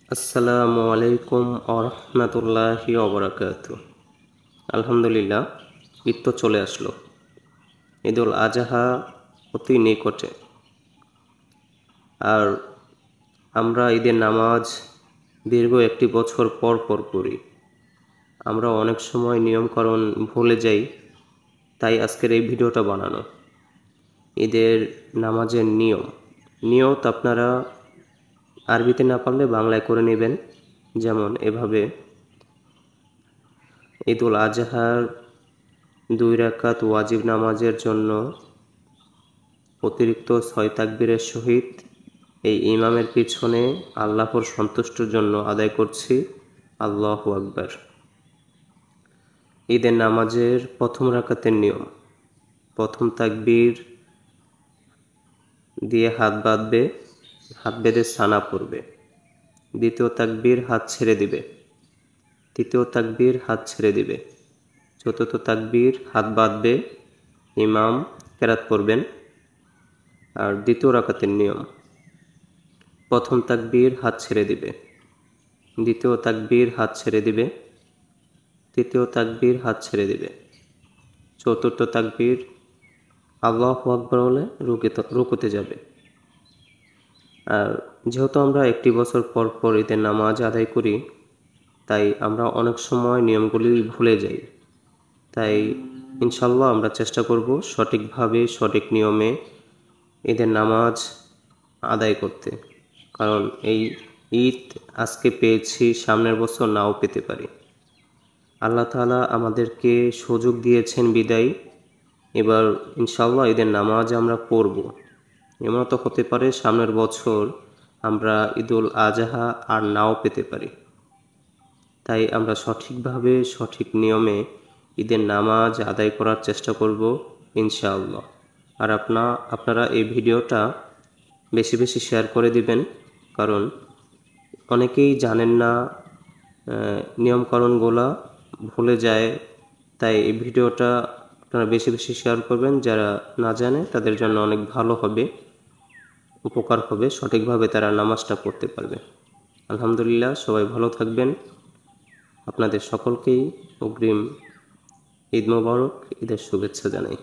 আসসালামু আলাইকুম আরহামতুল্লাহি ওবরাকাতু। আলহামদুলিল্লাহ, ঈদ তো চলে আসলো। ঈদুল আজহা অতি নিকটে। আর আমরা ঈদের নামাজ দীর্ঘ একটি বছর পর পর পড়ি। আমরা অনেক সময় নিয়মকানুন ভুলে যাই, তাই আজকের এই ভিডিওটা বানানো। ঈদের নামাজের নিয়ত আপনারা আরবিতে না পারলে বাংলায় করে নেবেন। যেমন এভাবে: ঈদুল আজহার 2 রাকাত ওয়াজিব নামাজের জন্য অতিরিক্ত 6 তাকবীরের সহিত এই ইমামের পিছনে আল্লাহর সন্তুষ্টির জন্য আদায় করছি আল্লাহু আকবার। ঈদের নামাজের প্রথম রাকাতের নিয়ম: প্রথম তাকবীর দিয়ে হাত বেঁধে সানা পড়বে। দ্বিতীয় তাকবীর হাত ছেড়ে দিবে। তৃতীয় তাকবীর হাত ছেড়ে দিবে। চতুর্থ তাকবীর হাত বাঁধবে, ইমাম কেরাত পড়বেন। আর দ্বিতীয় রাকাতের নিয়ম: প্রথম তাকবীর হাত ছেড়ে দিবে, দ্বিতীয় তাকবীর হাত ছেড়ে দিবে, তৃতীয় তাকবীর হাত ছেড়ে দিবে, চতুর্থ তাকবীর আল্লাহু আকবার বলে রুকুতে যাবে। আর যেহেতু আমরা একটি বছর পর পর ঈদের নামাজ আদায় করি, তাই আমরা অনেক সময় নিয়মগুলি ভুলে যাই। তাই ইনশাল্লাহ আমরা চেষ্টা করব সঠিকভাবে সঠিক নিয়মে ঈদের নামাজ আদায় করতে। কারণ এই ঈদ আজকে পেয়েছি, সামনের বছর নাও পেতে পারি। আল্লাহ তাআলা আমাদেরকে সুযোগ দিয়েছেন বিদায় এবার ইনশাল্লাহ ঈদের নামাজ আমরা পড়ব। এমন তো হতে পারে সামনের বছর আমরা ঈদুল আজহা আর নাও পেতে পারি। তাই আমরা সঠিকভাবে সঠিক নিয়মে ঈদের নামাজ আদায় করার চেষ্টা করব ইনশাআল্লাহ। আর আপনারা এই ভিডিওটা বেশি বেশি শেয়ার করে দিবেন, কারণ অনেকেই জানেন না, নিয়মকানুনগুলো ভুলে যায়। তাই এই ভিডিওটা আপনারা বেশি বেশি শেয়ার করবেন। যারা না জানে তাদের জন্য অনেক ভালো হবে, উপকার হবে, সঠিকভাবে তারা নামাজটা পড়তে পারবে। আলহামদুলিল্লাহ, সবাই ভালো থাকবেন। আপনাদের সকলকেই অগ্রিম ঈদ মোবারক, ঈদের শুভেচ্ছা জানাই।